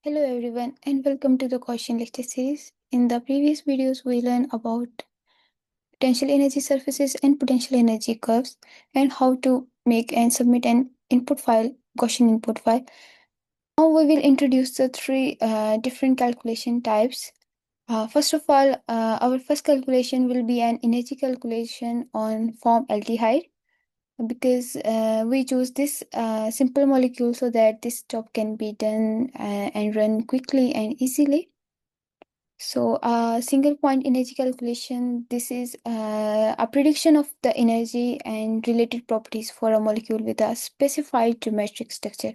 Hello everyone and welcome to the Gaussian lecture series. In the previous videos, we learned about potential energy surfaces and potential energy curves and how to make and submit an input file, Gaussian input file. Now we will introduce the three different calculation types. First of all, our first calculation will be an energy calculation on formaldehyde because we choose this simple molecule so that this job can be done and run quickly and easily. So, single point energy calculation, this is a prediction of the energy and related properties for a molecule with a specified geometric structure.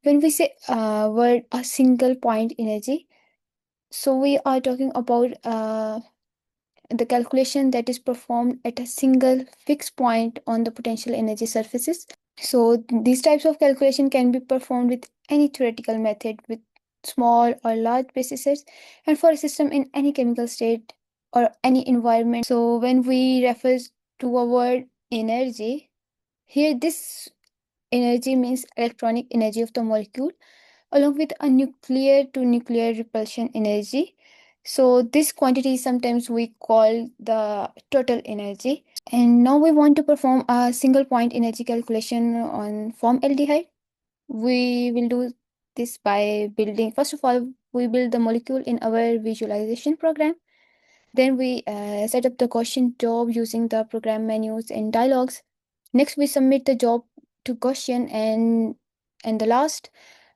When we say word a single point energy, so we are talking about the calculation that is performed at a single fixed point on the potential energy surfaces. So these types of calculation can be performed with any theoretical method with small or large bases and for a system in any chemical state or any environment. So when we refer to a word energy, here this energy means electronic energy of the molecule along with a nuclear to nuclear repulsion energy. So this quantity sometimes we call the total energy. And now we want to perform a single point energy calculation on formaldehyde. We will do this by building, first of all, we build the molecule in our visualization program. Then we set up the Gaussian job using the program menus and dialogues. Next, we submit the job to Gaussian, and the last,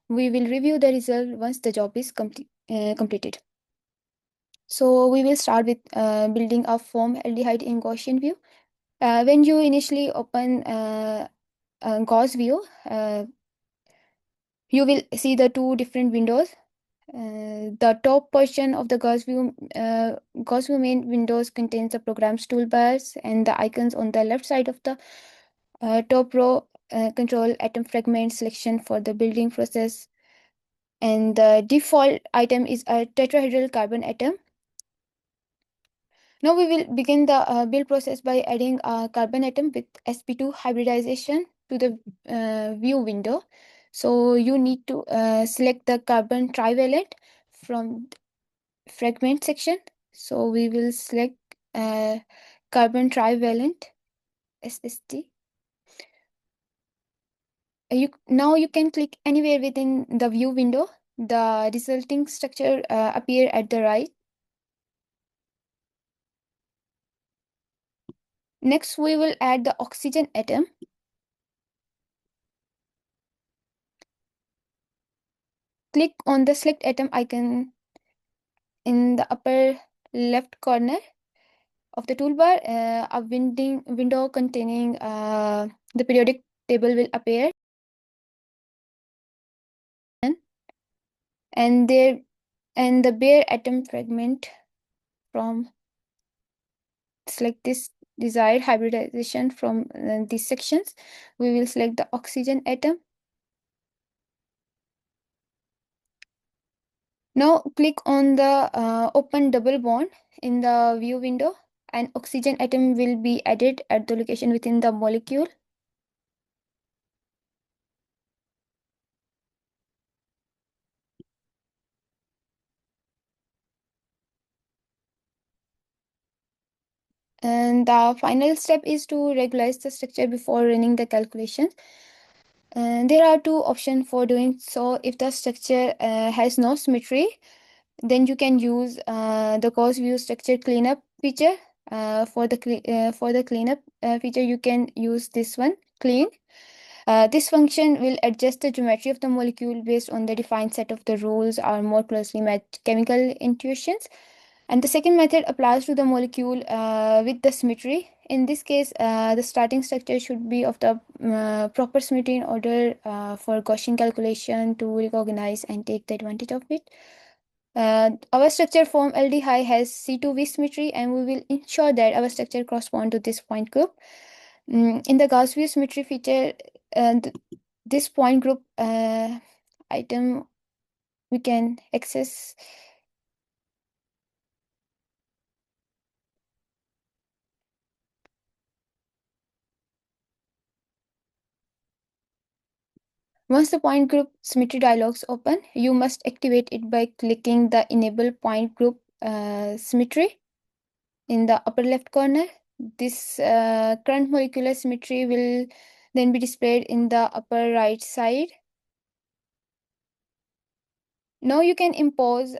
we will review the result once the job is completed. So we will start with building a formaldehyde in Gaussian view. When you initially open GaussView, you will see the two different windows. The top portion of the GaussView main windows contains the program's toolbars and the icons on the left side of the top row control atom fragment selection for the building process. And the default item is a tetrahedral carbon atom. Now we will begin the build process by adding a carbon atom with sp2 hybridization to the view window. So you need to select the carbon trivalent from fragment section. So we will select carbon trivalent SST. Now you can click anywhere within the view window. The resulting structure appear at the right. Next, we will add the oxygen atom. Click on the select atom icon in the upper left corner of the toolbar. A window containing the periodic table will appear, and the bare atom fragment from select this desired hybridization from these sections. We will select the oxygen atom. Now click on the open double bond in the view window. An oxygen atom will be added at the location within the molecule. And the final step is to regularize the structure before running the calculations. And there are two options for doing so. If the structure has no symmetry, then you can use the GaussView structure cleanup feature. For the cleanup feature, you can use this one, clean. This function will adjust the geometry of the molecule based on the defined set of the rules or more closely match chemical intuitions. And the second method applies to the molecule with the symmetry. In this case, the starting structure should be of the proper symmetry in order for Gaussian calculation to recognize and take the advantage of it. Our structure formaldehyde has C2V symmetry, and we will ensure that our structure corresponds to this point group. In the GaussView symmetry feature, this point group item we can access. Once the point group symmetry dialogs open, you must activate it by clicking the Enable Point Group Symmetry in the upper left corner. This current molecular symmetry will then be displayed in the upper right side. Now you can impose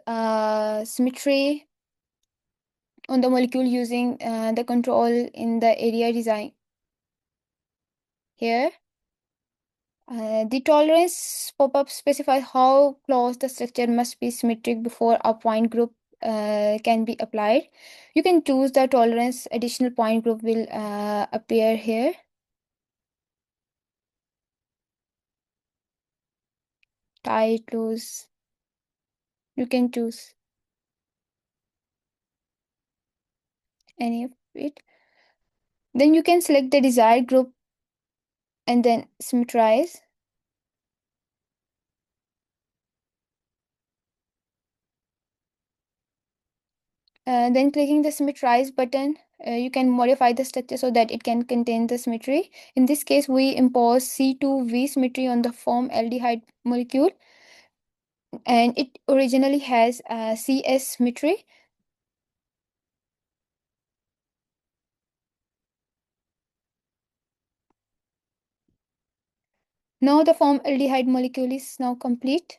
symmetry on the molecule using the control in the area design here. The tolerance pop-up specifies how close the structure must be symmetric before a point group can be applied. You can choose the tolerance. Additional point group will appear here. Tight, loose. You can choose any of it. Then you can select the desired group and then symmetrize. Then clicking the symmetrize button, you can modify the structure so that it can contain the symmetry. In this case, we impose C2V symmetry on the formaldehyde molecule, and it originally has CS symmetry. Now the formaldehyde molecule is now complete.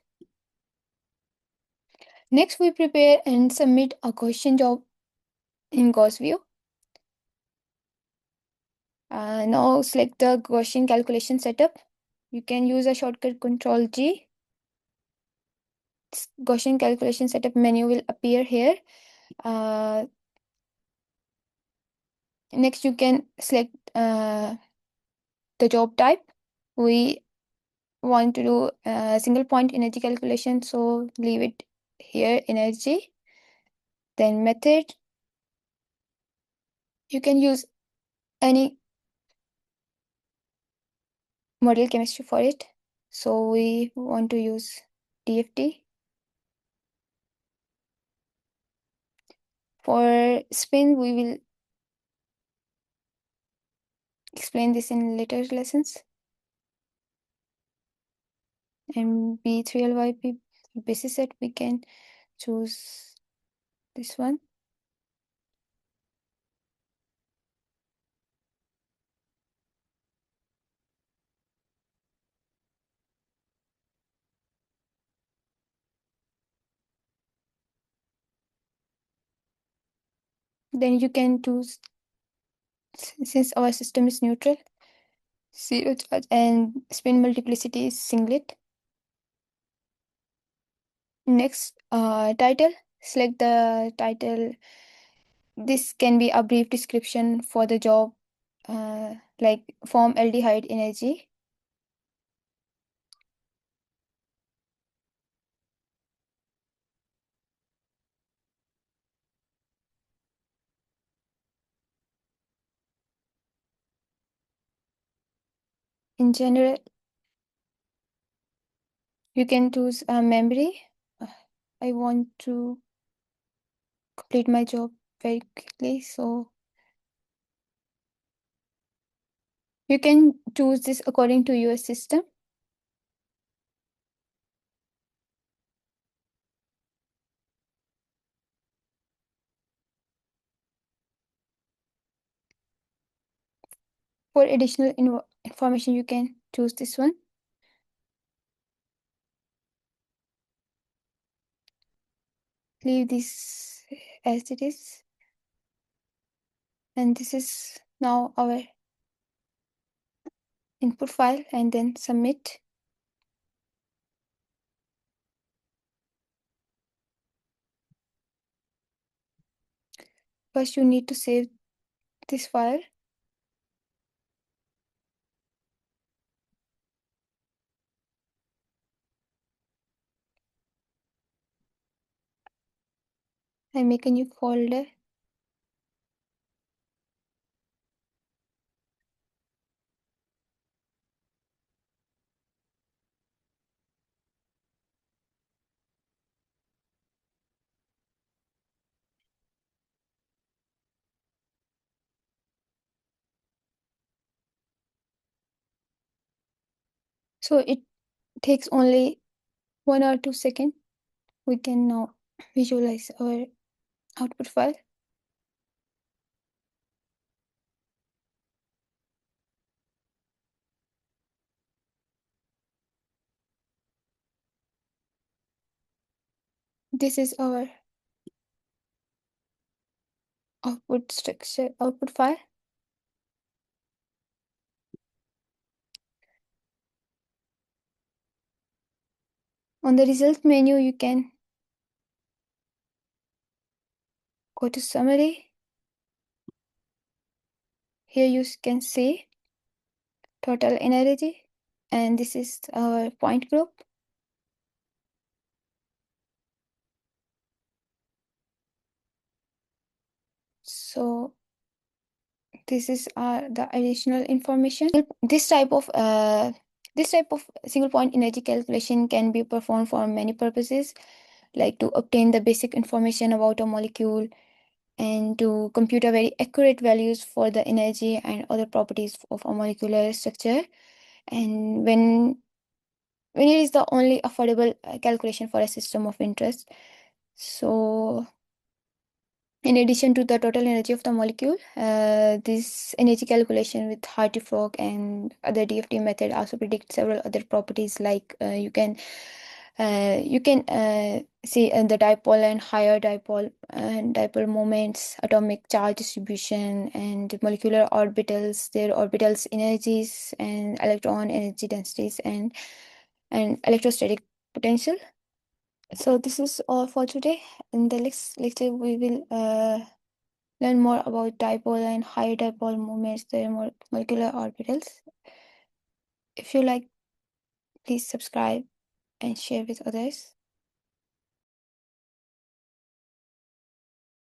Next, we prepare and submit a Gaussian job in GaussView. Now select the Gaussian calculation setup. You can use a shortcut Control G. Gaussian calculation setup menu will appear here. Next, you can select the job type. We want to do single point energy calculation, so leave it here, energy. Then method. You can use any model chemistry for it. So we want to use DFT. For spin, we will explain this in later lessons. And B3LYP basis set, we can choose this one. Then you can choose, since our system is neutral, zero charge, and spin multiplicity is singlet. Next, title. Select the title. This can be a brief description for the job, like formaldehyde energy. In general, you can choose a memory. Uh, I want to complete my job very quickly, so you can choose this according to your system. For additional information, you can choose this one. Leave this as it is. And this is now our input file, and then submit. First, you need to save this file. I make a new folder. So takes only 1 or 2 seconds. We can now visualize our output file. This is our output file. On the result menu, you can go to summary. Here you can see total energy, and this is our point group. So this is the additional information. This type of single point energy calculation can be performed for many purposes, like to obtain the basic information about a molecule and to compute a very accurate values for the energy and other properties of a molecular structure. And when it is the only affordable calculation for a system of interest. So in addition to the total energy of the molecule, this energy calculation with Hartree-Fock and other DFT method also predict several other properties, like you can see the dipole and higher dipole moments, atomic charge distribution, and molecular orbitals, their orbitals energies, and electron energy densities, and electrostatic potential. So this is all for today. In the next lecture, we will learn more about dipole and higher dipole moments, their molecular orbitals. If you like, please subscribe and share with others.